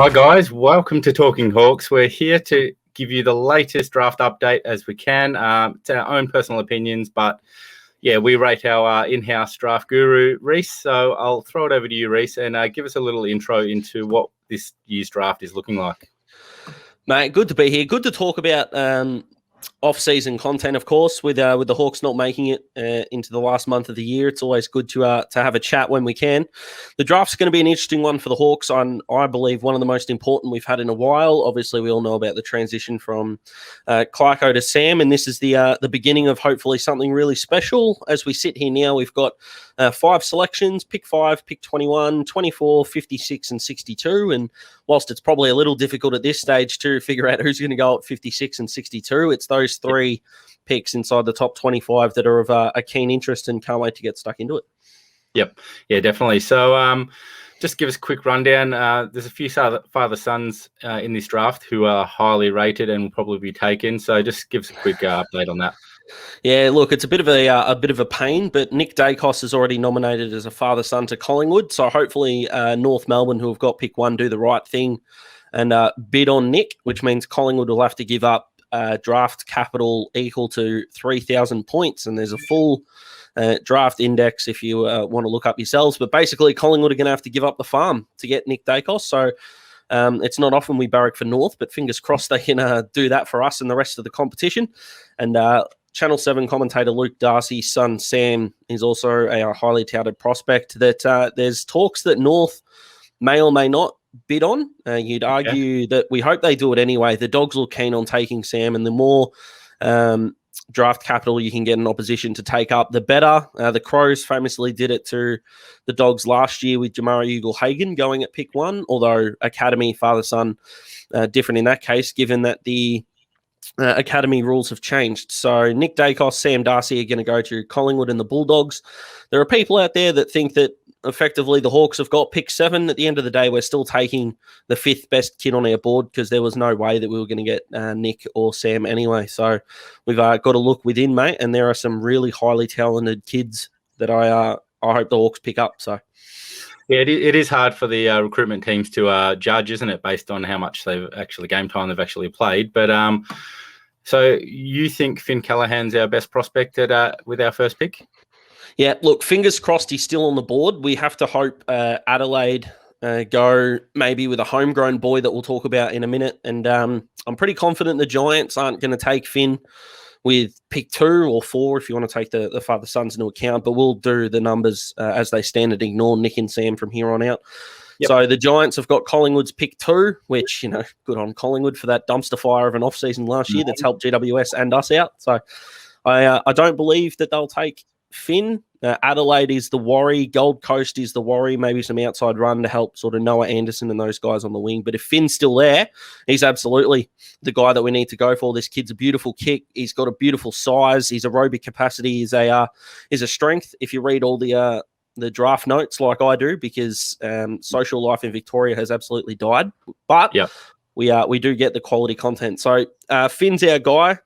Hi guys, welcome to Talking Hawks. We're here to give you the latest draft update as we can. It's our own personal opinions, but yeah, we rate our in-house draft guru, Rhys. So I'll throw it over to you, Rhys, and give us a little intro into what this year's draft is looking like. Mate, good to be here. Good to talk about off-season content, of course, with the Hawks not making it into the last month of the year. It's always good to have a chat when we can. The draft's going to be an interesting one for the Hawks. I believe one of the most important we've had in a while. Obviously, we all know about the transition from Clarke to Sam, and this is the beginning of hopefully something really special. As we sit here now, we've got 5 selections, pick 5, pick 21, 24, 56, and 62. And whilst it's probably a little difficult at this stage to figure out who's going to go at 56 and 62, it's those 3 picks inside the top 25 that are of a keen interest and can't wait to get stuck into it. Yep. Yeah, definitely. So just give us a quick rundown. There's a few father-sons in this draft who are highly rated and will probably be taken. So just give us a quick update on that. Yeah, look, it's a bit of a pain, but Nick Dacos is already nominated as a father-son to Collingwood. So hopefully North Melbourne, who have got pick 1, do the right thing and bid on Nick, which means Collingwood will have to give up draft capital equal to 3,000 points. And there's a full draft index if you want to look up yourselves. But basically, Collingwood are going to have to give up the farm to get Nick Dacos. So it's not often we barrack for North, but fingers crossed they can do that for us and the rest of the competition. And Channel 7 commentator Luke Darcy's son, Sam, is also a highly touted prospect that there's talks that North may or may not bid on. You'd argue that we hope they do it anyway. The Dogs look keen on taking Sam, and the more draft capital you can get in opposition to take up, the better. The Crows famously did it to the Dogs last year with Jamari Ugle-Hagan going at pick 1, although Academy, father-son, different in that case, given that the Academy rules have changed. So Nick Dacos, Sam Darcy are going to go to Collingwood and the Bulldogs. There are people out there that think that effectively the Hawks have got pick 7. At the end of the day, we're still taking the 5th best kid on our board because there was no way that we were going to get Nick or Sam anyway. So we've got to look within, mate, and there are some really highly talented kids that I hope the Hawks pick up. So. Yeah, it is hard for the recruitment teams to judge, isn't it, based on how much game time they've actually played. But so you think Finn Callaghan's our best prospect with our first pick? Yeah, look, fingers crossed he's still on the board. We have to hope Adelaide go maybe with a homegrown boy that we'll talk about in a minute. And I'm pretty confident the Giants aren't going to take Finn with pick 2 or 4 if you want to take the father-sons into account, but we'll do the numbers as they stand and ignore Nick and Sam from here on out. Yep. So the Giants have got Collingwood's pick 2, which, good on Collingwood for that dumpster fire of an off-season last year that's helped GWS and us out. So I don't believe that they'll take Finn. Adelaide is the worry. Gold Coast is the worry. Maybe some outside run to help sort of Noah Anderson and those guys on the wing. But if Finn's still there, he's absolutely the guy that we need to go for. This kid's a beautiful kick. He's got a beautiful size. His aerobic capacity is a strength. If you read all the draft notes like I do, because social life in Victoria has absolutely died. But we do get the quality content. So Finn's our guy.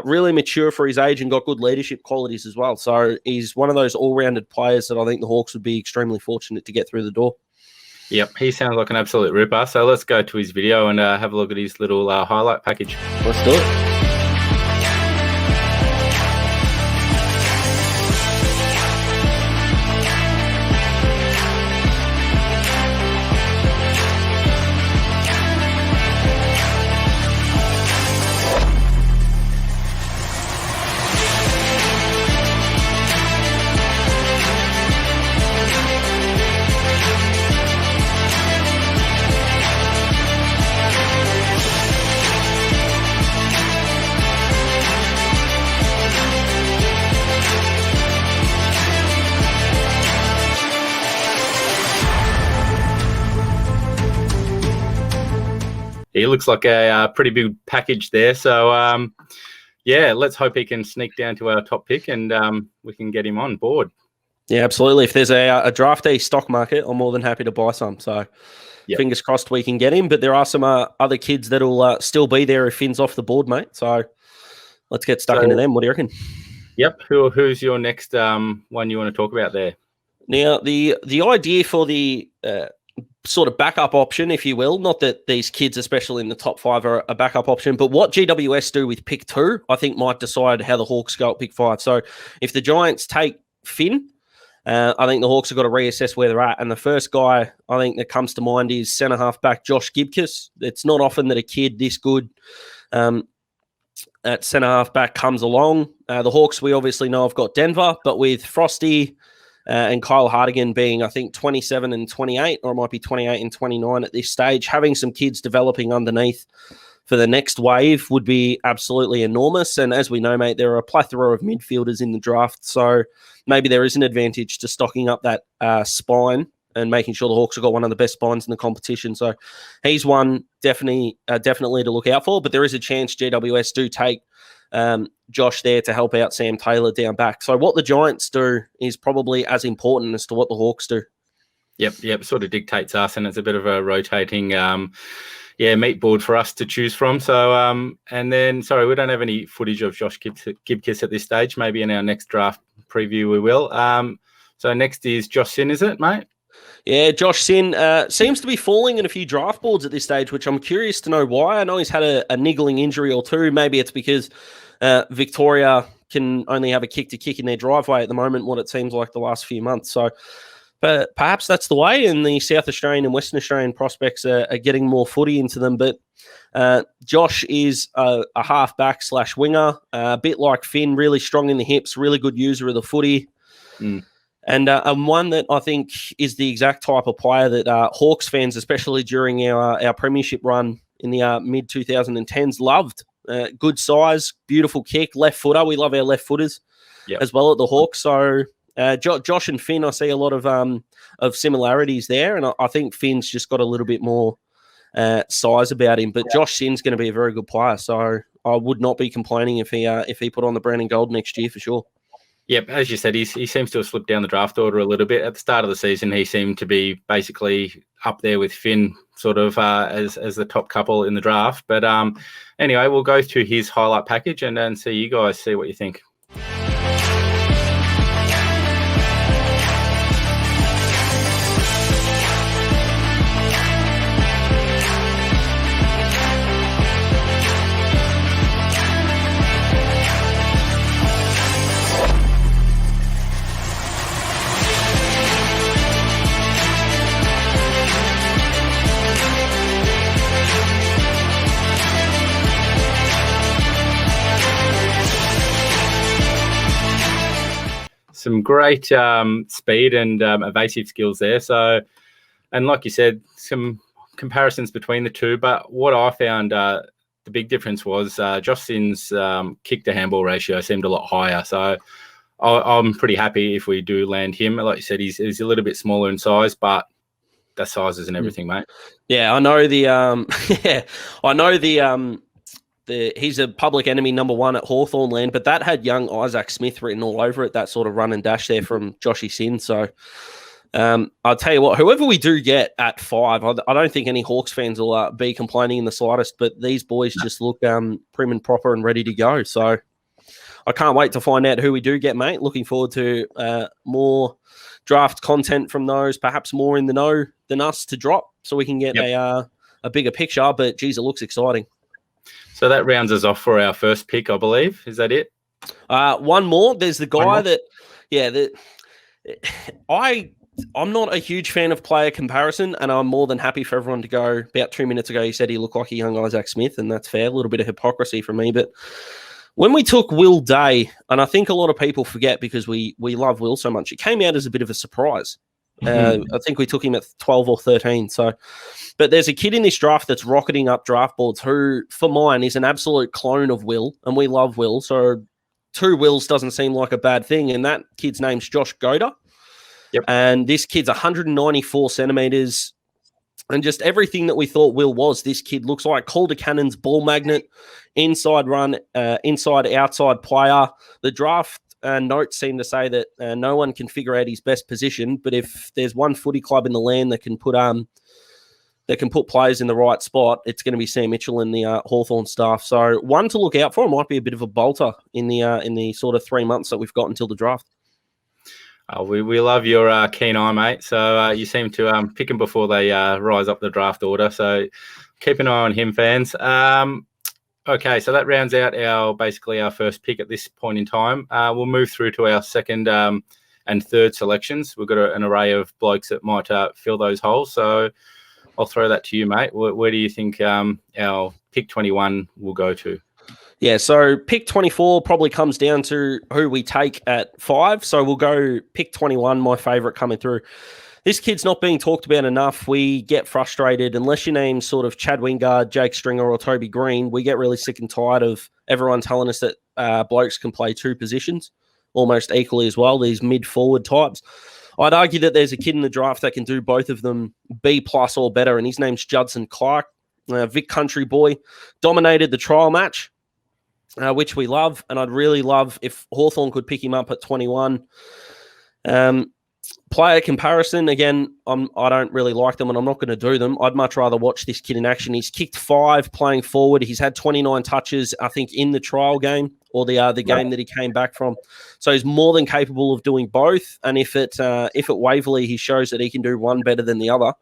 Really mature for his age and got good leadership qualities as well. So he's one of those all-rounded players that I think the Hawks would be extremely fortunate to get through the door. Yep, he sounds like an absolute ripper. So let's go to his video and have a look at his little highlight package. Let's do it. He looks like a pretty big package there. So, let's hope he can sneak down to our top pick and we can get him on board. Yeah, absolutely. If there's a draftee stock market, I'm more than happy to buy some. So fingers crossed we can get him. But there are some other kids that will still be there if Finn's off the board, mate. So let's get stuck into them. What do you reckon? Yep. Who's your next one you want to talk about there? Now, the idea for the sort of backup option, if you will. Not that these kids, especially in the top 5, are a backup option, but what GWS do with pick 2, I think might decide how the Hawks go at pick 5. So if the Giants take Finn, I think the Hawks have got to reassess where they're at. And the first guy I think that comes to mind is centre half back Josh Gibcus. It's not often that a kid this good at centre half back comes along. The Hawks, we obviously know, have got Denver, but with Frosty and Kyle Hartigan being, I think, 27 and 28, or it might be 28 and 29 at this stage, having some kids developing underneath for the next wave would be absolutely enormous. And as we know, mate, there are a plethora of midfielders in the draft, so maybe there is an advantage to stocking up that spine and making sure the Hawks have got one of the best spines in the competition. So he's one definitely to look out for, but there is a chance GWS do take Josh there to help out Sam Taylor down back. So what the Giants do is probably as important as to what the Hawks do. Yep, sort of dictates us, and it's a bit of a rotating meat board for us to choose from. So, and then, sorry, we don't have any footage of Josh Gibcus at this stage. Maybe in our next draft preview we will. So next is Josh Sinn, is it, mate? Yeah, Josh Sinn seems to be falling in a few draft boards at this stage, which I'm curious to know why. I know he's had a niggling injury or two. Maybe it's because Victoria can only have a kick in their driveway at the moment, what it seems like the last few months. So but perhaps that's the way, and the South Australian and Western Australian prospects are getting more footy into them. But Josh is a half-back / winger, a bit like Finn, really strong in the hips, really good user of the footy. And one that I think is the exact type of player that Hawks fans, especially during our premiership run in the mid-2010s, loved. Good size, beautiful kick, left footer. We love our left footers as well at the Hawks. So Josh and Finn, I see a lot of similarities there, and I think Finn's just got a little bit more size about him. But Josh Sinn's going to be a very good player, so I would not be complaining if he put on the brown and gold next year for sure. Yep, as you said, he seems to have slipped down the draft order a little bit. At the start of the season, he seemed to be basically up there with Finn, sort of as the top couple in the draft. But anyway, we'll go through his highlight package and see you guys see what you think. Some great speed and evasive skills there. So, and like you said, some comparisons between the two. But what I found the big difference was Josh Sinn's kick to handball ratio seemed a lot higher. So I'm pretty happy if we do land him. Like you said, he's a little bit smaller in size, but that size isn't everything, mate. Yeah, I know he's a public enemy number 1 at Hawthorn land, but that had young Isaac Smith written all over it, that sort of run and dash there from Joshy Sinn. So I'll tell you what, whoever we do get at 5, I don't think any Hawks fans will be complaining in the slightest, but these boys just look prim and proper and ready to go. So I can't wait to find out who we do get, mate. Looking forward to more draft content from those, perhaps more in the know than us to drop so we can get a bigger picture. But, geez, it looks exciting. So that rounds us off for our first pick, I believe. Is that it? One more. There's the guy I'm not a huge fan of player comparison, and I'm more than happy for everyone to go. About 2 minutes ago, he said he looked like a young Isaac Smith, and that's fair. A little bit of hypocrisy from me. But when we took Will Day, and I think a lot of people forget because we love Will so much, it came out as a bit of a surprise. I think we took him at 12 or 13. So, but there's a kid in this draft that's rocketing up draft boards who, for mine, is an absolute clone of Will, and we love Will. So 2 Wills doesn't seem like a bad thing, and that kid's name's Josh Goda. Yep. And this kid's 194 centimeters, and just everything that we thought Will was. This kid looks like Calder Cannon's ball magnet, inside run, inside-outside player. The draft notes seem to say that no one can figure out his best position, but if there's one footy club in the land that can put players in the right spot, it's going to be Sam Mitchell and the Hawthorn staff. So one to look out for. Might be a bit of a bolter in the sort of 3 months that we've got until the draft. We love your keen eye, mate. So you seem to pick them before they rise up the draft order. So keep an eye on him, fans. Okay, so that rounds out our first pick at this point in time. We'll move through to our second and third selections. We've got an array of blokes that might fill those holes. So I'll throw that to you, mate. Where do you think our pick 21 will go to? Yeah, so pick 24 probably comes down to who we take at 5. So we'll go pick 21, my favourite coming through. This kid's not being talked about enough. We get frustrated. Unless your name's sort of Chad Wingard, Jake Stringer, or Toby Green, we get really sick and tired of everyone telling us that blokes can play 2 positions almost equally as well, these mid-forward types. I'd argue that there's a kid in the draft that can do both of them B+ or better, and his name's Judson Clarke, Vic Country boy, dominated the trial match, which we love, and I'd really love if Hawthorn could pick him up at 21. Player comparison, again, I don't really like them, and I'm not going to do them. I'd much rather watch this kid in action. He's kicked 5 playing forward. He's had 29 touches, I think, in the trial game or the game that he came back from. So he's more than capable of doing both. And if at Waverley he shows that he can do one better than the other,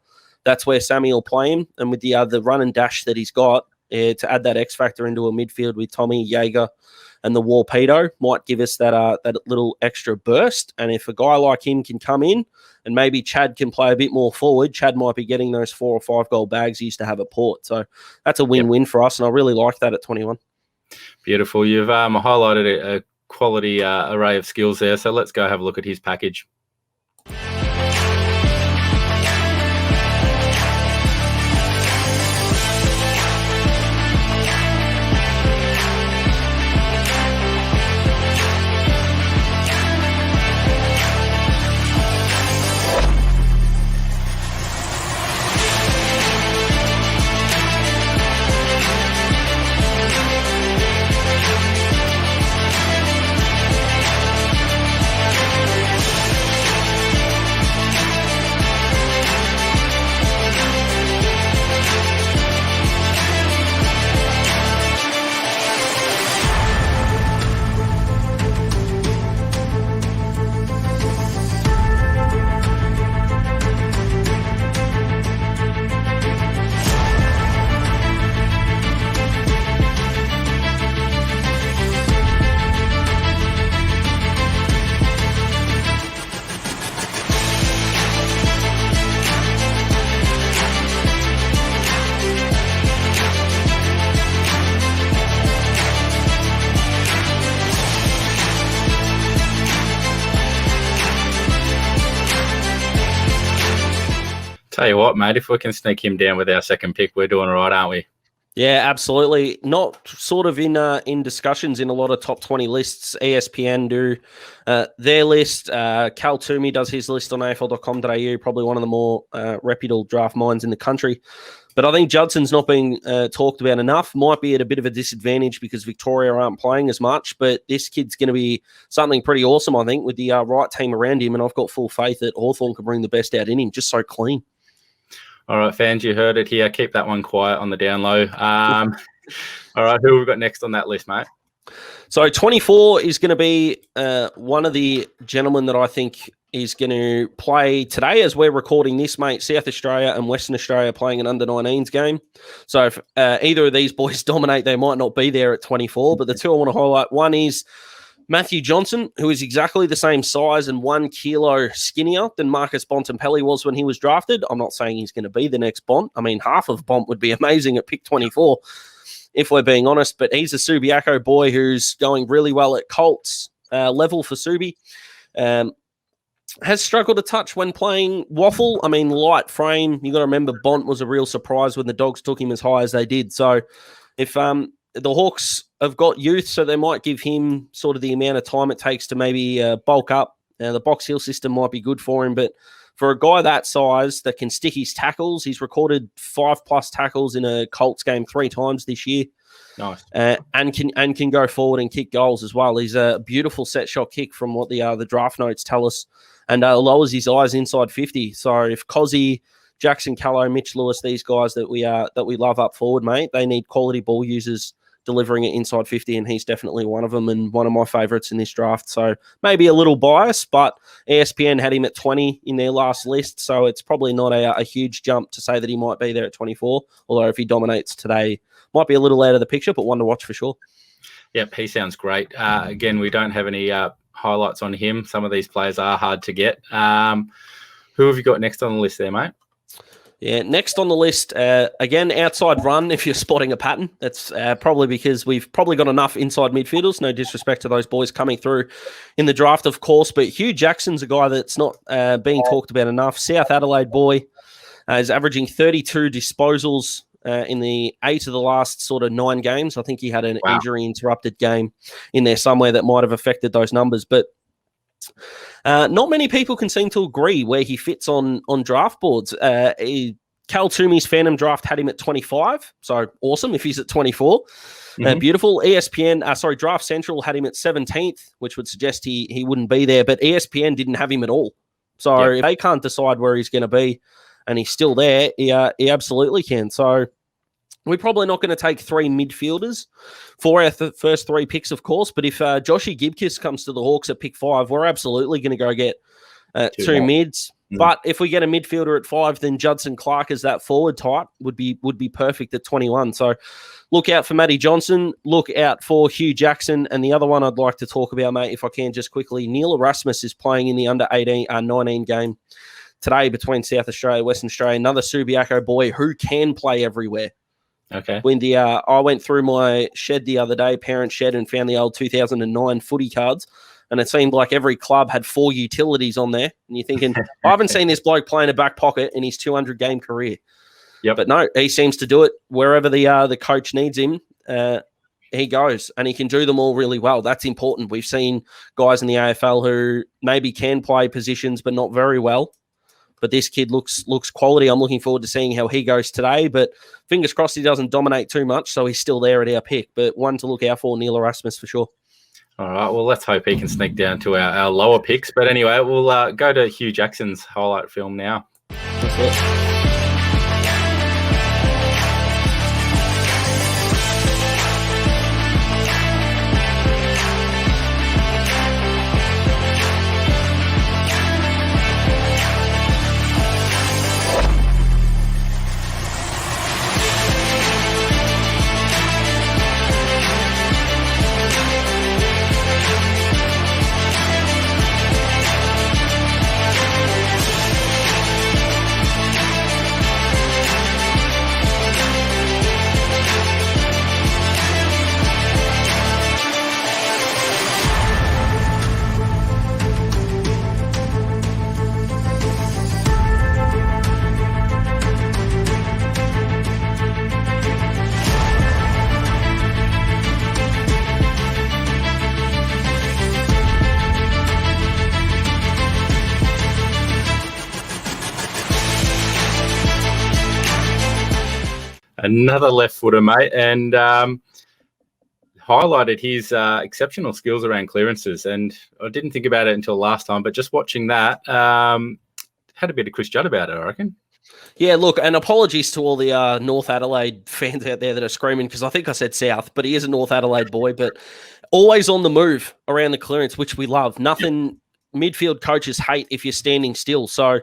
that's where Sammy will play him. And with the run and dash that he's got, to add that X factor into a midfield with Tommy, Jaeger, and the Warpedo might give us that little extra burst. And if a guy like him can come in and maybe Chad can play a bit more forward, Chad might be getting those 4 or 5 goal bags he used to have at Port. So that's a win-win for us, and I really like that at 21. Beautiful. You've highlighted a quality array of skills there, so let's go have a look at his package. Tell you what, mate, if we can sneak him down with our second pick, we're doing all right, aren't we? Yeah, absolutely. Not sort of in discussions in a lot of top 20 lists. ESPN do their list. Cal Toomey does his list on AFL.com.au, probably one of the more reputable draft minds in the country. But I think Judson's not being talked about enough. Might be at a bit of a disadvantage because Victoria aren't playing as much, but this kid's going to be something pretty awesome, I think, with the right team around him, and I've got full faith that Hawthorn can bring the best out in him. Just so clean. All right, fans, you heard it here. Keep that one quiet on the down low. All right, who have we got next on that list, mate? So 24 is going to be one of the gentlemen that I think is going to play today as we're recording this, mate. South Australia and Western Australia playing an under-19s game. So if either of these boys dominate, they might not be there at 24. But the two I want to highlight, one is Matthew Johnson, who is exactly the same size and 1 kilo skinnier than Marcus Bontempelli was when he was drafted. I'm not saying he's going to be the next Bont. I mean, half of Bont would be amazing at pick 24, if we're being honest. But he's a Subiaco boy who's going really well at Colts level for Subi. Has struggled a touch when playing waffle. I mean, light frame. You got to remember, Bont was a real surprise when the Dogs took him as high as they did. So if the Hawks have got youth, so they might give him sort of the amount of time it takes to maybe bulk up. The Box Hill system might be good for him, but for a guy that size that can stick his tackles, he's recorded 5+ tackles in a Colts game 3 times this year. Nice. And can go forward and kick goals as well. He's a beautiful set shot kick from what the draft notes tell us, and lowers his eyes inside 50. So if Cozzy, Jackson Callow, Mitch Lewis, these guys that we love up forward, mate, they need quality ball users delivering it inside 50, and he's definitely one of them and one of my favourites in this draft. So maybe a little biased, but ESPN had him at 20 in their last list, so it's probably not a huge jump to say that he might be there at 24, although if he dominates today, might be a little out of the picture, but one to watch for sure. Yep, he sounds great. Again, we don't have any highlights on him. Some of these players are hard to get. Who have you got next on the list there, mate? Yeah, next on the list, again, outside run, if you're spotting a pattern. That's probably because we've probably got enough inside midfielders, no disrespect to those boys coming through in the draft, of course, but Hugh Jackson's a guy that's not being talked about enough. South Adelaide boy, is averaging 32 disposals in the 8 of the last sort of 9 games. I think he had an injury-interrupted game in there somewhere that might have affected those numbers, but not many people can seem to agree where he fits on draft boards. Cal Toomey's Phantom Draft had him at 25, so awesome if he's at 24. Beautiful. ESPN, Draft Central had him at 17th, which would suggest he wouldn't be there, but ESPN didn't have him at all. So if they can't decide where he's going to be and he's still there, he absolutely can. So we're probably not going to take 3 midfielders for our first 3 picks, of course. But if Joshy Gibcus comes to the Hawks at pick 5, we're absolutely going to go get 2 mids. But if we get a midfielder at 5, then Judson Clarke as that forward type would be perfect at 21. So look out for Matty Johnson. Look out for Hugh Jackson. And the other one I'd like to talk about, mate, if I can just quickly, Neil Erasmus is playing in the under 19 game today between South Australia, Western Australia. Another Subiaco boy who can play everywhere. Okay. When I went through my shed the other day, parent shed, and found the old 2009 footy cards, and it seemed like every club had 4 utilities on there. And you're thinking, I haven't seen this bloke play in a back pocket in his 200-game career. Yep. But no, he seems to do it wherever the coach needs him. He goes, and he can do them all really well. That's important. We've seen guys in the AFL who maybe can play positions but not very well. But this kid looks quality. I'm looking forward to seeing how he goes today. But fingers crossed he doesn't dominate too much, so he's still there at our pick. But one to look out for, Neil Erasmus, for sure. All right, well, let's hope he can sneak down to our lower picks. But anyway, we'll go to Hugh Jackson's highlight film now. That's it. Another left footer, mate, and highlighted his exceptional skills around clearances. And I didn't think about it until last time, but just watching that, had a bit of Chris Judd about it, I reckon. Yeah, look, and apologies to all the North Adelaide fans out there that are screaming, because I think I said South, but he is a North Adelaide boy, but always on the move around the clearance, which we love. Nothing midfield coaches hate if you're standing still. So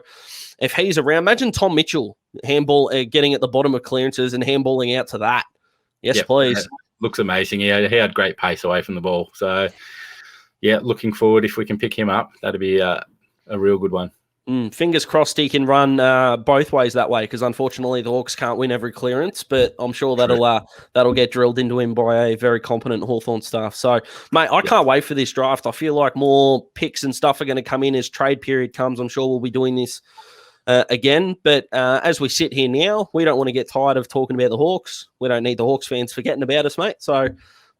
if he's around, imagine Tom Mitchell handball getting at the bottom of clearances and handballing out to that. Yes, please. Looks amazing. Yeah, he had great pace away from the ball. So, yeah, looking forward if we can pick him up. That'd be a real good one. Fingers crossed he can run both ways that way, because unfortunately the Hawks can't win every clearance, but I'm sure that'll get drilled into him by a very competent Hawthorn staff. So, mate, I can't wait for this draft. I feel like more picks and stuff are going to come in as trade period comes. I'm sure we'll be doing this again, but as we sit here now, we don't want to get tired of talking about the Hawks. We don't need the Hawks fans forgetting about us, mate. So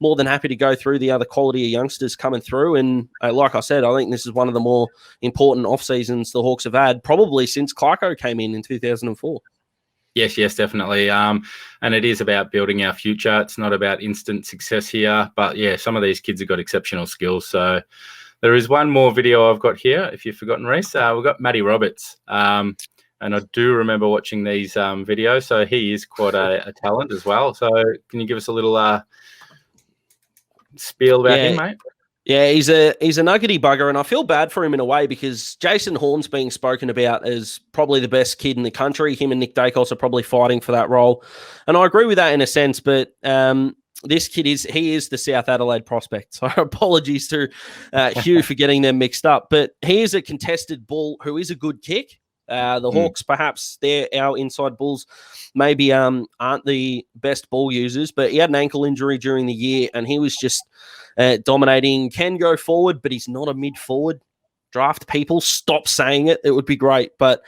more than happy to go through the other quality of youngsters coming through. And like I said, I think this is one of the more important off seasons the Hawks have had, probably since Clarke came in 2004. Yes, definitely. And it is about building our future. It's not about instant success here. But yeah, some of these kids have got exceptional skills. So there is one more video I've got here, if you've forgotten, Rhys. We've got Matty Roberts. And I do remember watching these videos. So he is quite a talent as well. So can you give us a little spiel about him, mate? Yeah, he's a nuggety bugger, and I feel bad for him in a way because Jason Horn's being spoken about as probably the best kid in the country. Him and Nick Dacos are probably fighting for that role, and I agree with that in a sense. But this kid is the South Adelaide prospect. So apologies to Hugh for getting them mixed up. But he is a contested bull who is a good kick. The Hawks, perhaps our inside bulls, maybe aren't the best ball users, but he had an ankle injury during the year, and he was just dominating. Can go forward, but he's not a mid forward. Draft people, stop saying it. It would be great, but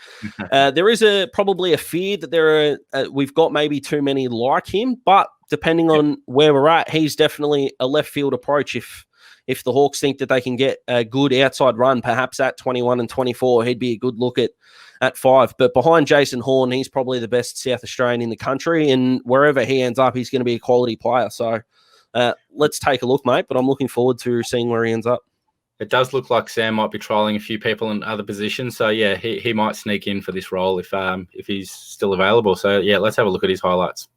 there is probably a fear that we've got maybe too many like him. But depending on where we're at, he's definitely a left field approach. If the Hawks think that they can get a good outside run, perhaps at 21 and 24, he'd be a good look at 5. But behind Jason Horn, he's probably the best South Australian in the country, and wherever he ends up, he's going to be a quality player. So let's take a look, mate. But I'm looking forward to seeing where he ends up. It does look like Sam might be trialling a few people in other positions. So, yeah, he might sneak in for this role if he's still available. So, yeah, let's have a look at his highlights.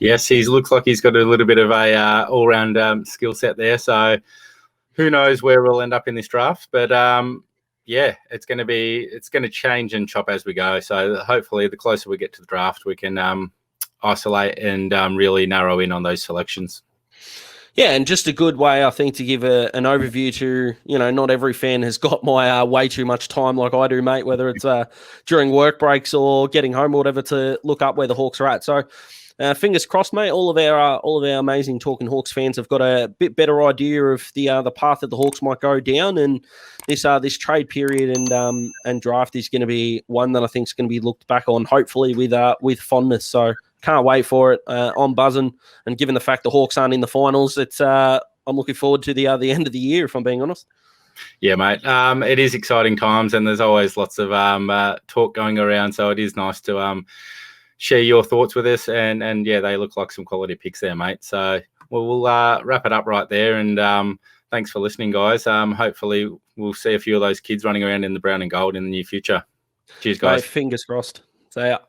Yes, he looks like he's got a little bit of a all-round skill set there. So who knows where we'll end up in this draft? But yeah, it's going to change and chop as we go. So hopefully, the closer we get to the draft, we can isolate and really narrow in on those selections. Yeah, and just a good way, I think, to give an overview to, not every fan has got my way too much time like I do, mate, whether it's during work breaks or getting home or whatever, to look up where the Hawks are at. So fingers crossed, mate. All of our amazing Talking Hawks fans have got a bit better idea of the path that the Hawks might go down, and this trade period and draft is going to be one that I think is going to be looked back on, hopefully with fondness. So can't wait for it. I'm buzzing, and given the fact the Hawks aren't in the finals, I'm looking forward to the end of the year, if I'm being honest. Yeah, mate. It is exciting times, and there's always lots of talk going around. So it is nice to share your thoughts with us, and yeah, they look like some quality picks there, mate. So we'll wrap it up right there, and thanks for listening, guys. Hopefully we'll see a few of those kids running around in the brown and gold in the near future. Cheers, guys. Mate, fingers crossed. See ya.